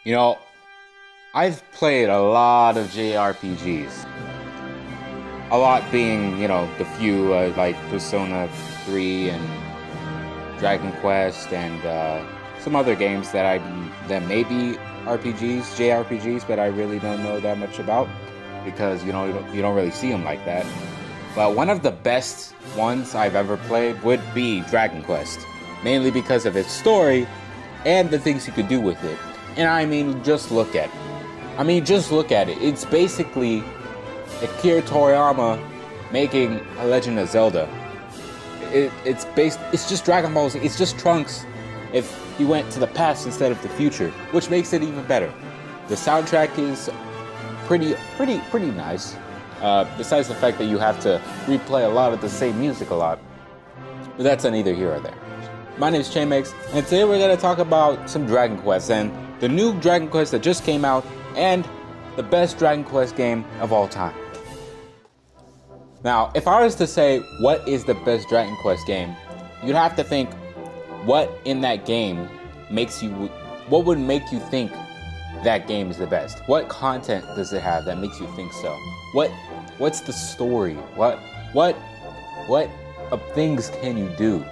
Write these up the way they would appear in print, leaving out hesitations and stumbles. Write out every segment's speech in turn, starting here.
You know, I've played a lot of JRPGs. A lot being, the few like Persona 3 and Dragon Quest and some other games that may be RPGs, JRPGs, but I really don't know that much about because you don't really see them like that. But one of the best ones I've ever played would be Dragon Quest, mainly because of its story and the things you could do with it. And I mean, just look at it. It's basically Akira Toriyama making a Legend of Zelda. It's just Dragon Ball Z. It's just Trunks if he went to the past instead of the future, which makes it even better. The soundtrack is pretty nice. Besides the fact that you have to replay a lot of the same music a lot. But that's neither here or there. My name is Cheymix, and today we're going to talk about some Dragon Quest and the new Dragon Quest that just came out and the best Dragon Quest game of all time. Now, if I was to say what is the best Dragon Quest game, you'd have to think what in that game what would make you think that game is the best? What content does it have that makes you think so? What's the story? What of things can you do?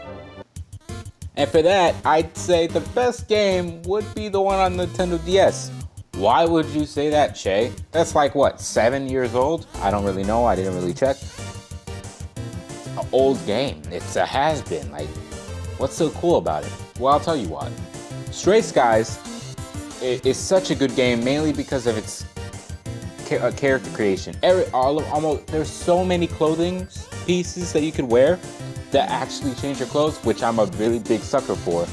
And for that, I'd say the best game would be the one on Nintendo DS. Why would you say that, Che? That's like, what, 7 years old? I don't really know. I didn't really check. An old game. It's a has-been. Like, what's so cool about it? Well, I'll tell you what. Stray Skies is such a good game, mainly because of its character creation. There's so many clothing pieces that you could wear that actually change your clothes, which I'm a really big sucker for.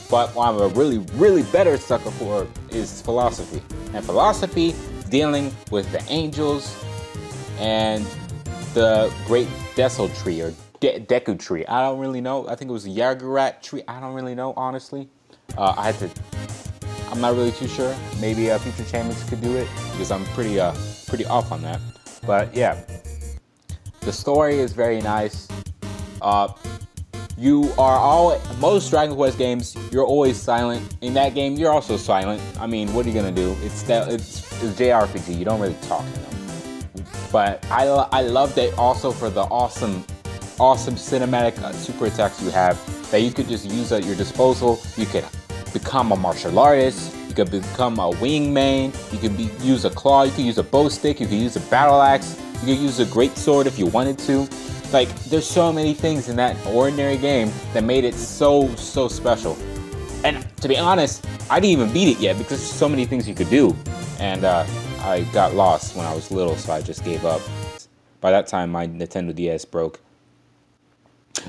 But what I'm a really better sucker for is philosophy. And philosophy dealing with the angels and the great Deso tree or Deku tree. I don't really know. I think it was a Yagurath tree. I don't really know, honestly. I'm not really too sure. Maybe future Cheymix could do it because I'm pretty off on that. But yeah, the story is very nice. Most Dragon Quest games, you're always silent. In that game, you're also silent. I mean, what are you gonna do? It's JRPG. You don't really talk to them. But I love that also for the awesome cinematic super attacks you have that you could just use at your disposal. You could become a martial artist. You could become a wingman. You could use a claw. You could use a bow stick. You could use a battle axe. You could use a great sword if you wanted to. Like, there's so many things in that ordinary game that made it so special. And to be honest, I didn't even beat it yet because there's so many things you could do. And I got lost when I was little, so I just gave up. By that time, my Nintendo DS broke.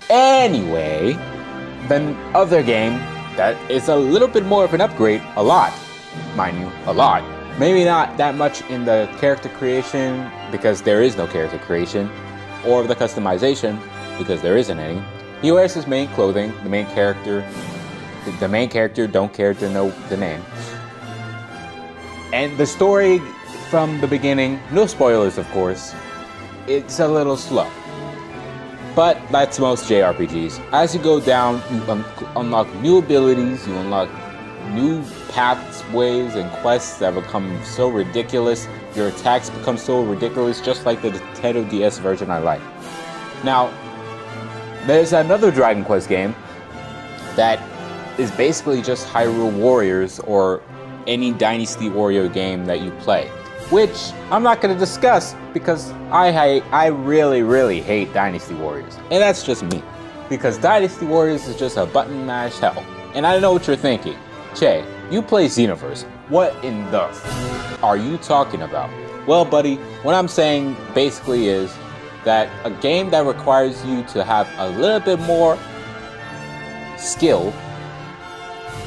Anyway, the other game that is a little bit more of an upgrade, a lot, mind you, a lot. Maybe not that much in the character creation, because there is no character creation, or the customization, because there isn't any. He wears his main clothing, the main character don't care to know the name. And the story from the beginning, no spoilers of course, it's a little slow. But that's most JRPGs. As you go down, you unlock new abilities, you unlock new pathways and quests that become so ridiculous. Your attacks become so ridiculous, just like the Nintendo DS version I like. Now, there's another Dragon Quest game that is basically just Hyrule Warriors or any Dynasty Warrior game that you play, which I'm not going to discuss because I really hate Dynasty Warriors. And that's just me, because Dynasty Warriors is just a button mash hell. And I know what you're thinking. Che, you play Xenoverse. What in the are you talking about? Well, buddy, what I'm saying basically is that a game that requires you to have a little bit more skill,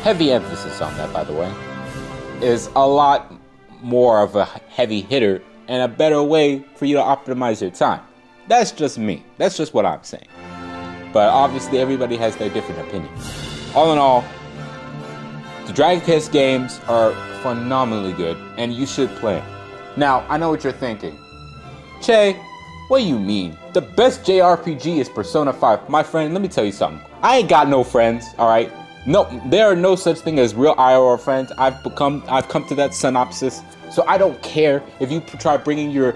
heavy emphasis on that by the way, is a lot more of a heavy hitter and a better way for you to optimize your time. That's just me. That's just what I'm saying. But obviously everybody has their different opinions. All in all, the Dragon Quest games are phenomenally good, and you should play them. Now, I know what you're thinking. Che, what do you mean? The best JRPG is Persona 5. My friend, let me tell you something. I ain't got no friends, alright? No, there are no such thing as real IRL friends. I've come to that synopsis. So I don't care if you try bringing your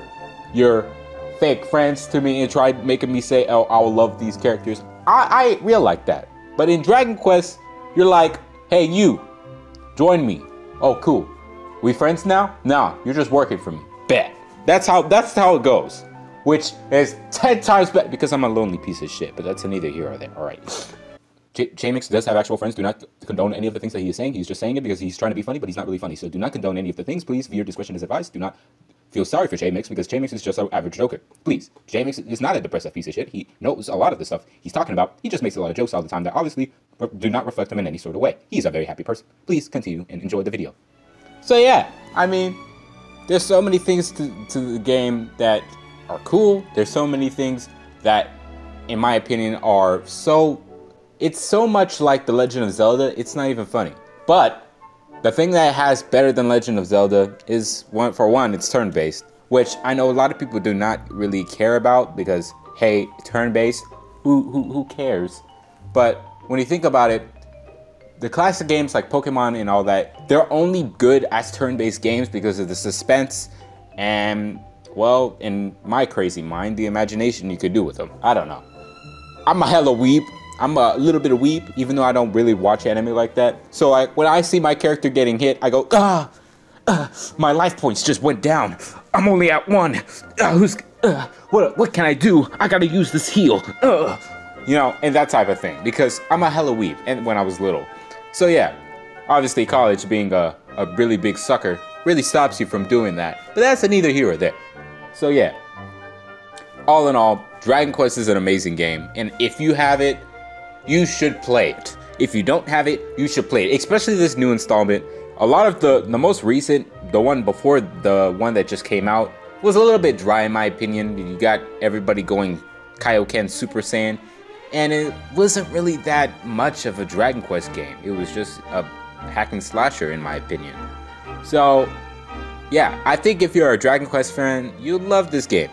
fake friends to me and try making me say, oh, I'll love these characters. I ain't real like that. But in Dragon Quest, you're like, hey, you, join me. Oh, cool. We friends now? Nah, you're just working for me. Bet. That's how it goes. Which is 10 times better because I'm a lonely piece of shit. But that's neither here or there. All right. Cheymix does have actual friends. Do not condone any of the things that he is saying. He's just saying it because he's trying to be funny, but he's not really funny. So do not condone any of the things. Please, viewer discretion is advised. Do not feel sorry for Cheymix because Cheymix is just an average joker. Please, Cheymix is not a depressive piece of shit. He knows a lot of the stuff he's talking about. He just makes a lot of jokes all the time that obviously do not reflect him in any sort of way. He's a very happy person. Please continue and enjoy the video. So yeah, I mean, there's so many things to the game that are cool. There's so many things that, in my opinion, are so... It's so much like The Legend of Zelda, it's not even funny. But the thing that it has better than Legend of Zelda is, for one, it's turn-based, which I know a lot of people do not really care about because, hey, turn-based, who cares? But when you think about it, the classic games like Pokemon and all that, they're only good as turn-based games because of the suspense and, well, in my crazy mind, the imagination you could do with them. I don't know. I'm a hella weeb. I'm a little bit of weeb, even though I don't really watch anime like that. So like when I see my character getting hit, I go, my life points just went down. I'm only at 1. What can I do? I gotta use this heal. You know, and that type of thing, because I'm a hella weeb, and when I was little. So yeah, obviously college being a really big sucker really stops you from doing that. But that's neither here or there. So yeah, all in all, Dragon Quest is an amazing game, and if you have it, you should play it. If you don't have it, you should play it, especially this new installment. A lot of the most recent, the one before the one that just came out, was a little bit dry in my opinion. You got everybody going Kaioken Super Saiyan, and it wasn't really that much of a Dragon Quest game. It was just a hack and slasher in my opinion. So yeah, I think if you're a Dragon Quest fan, you'll love this game.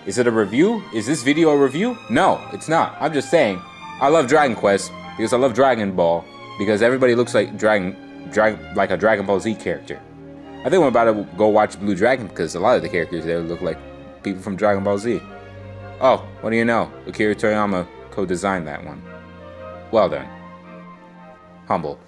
Is it a review? Is this video a review? No, it's not. I'm just saying, I love Dragon Quest because I love Dragon Ball because everybody looks like like a Dragon Ball Z character. I think I'm about to go watch Blue Dragon because a lot of the characters there look like people from Dragon Ball Z. Oh, what do you know? Akira Toriyama co-designed that one. Well done. Humble.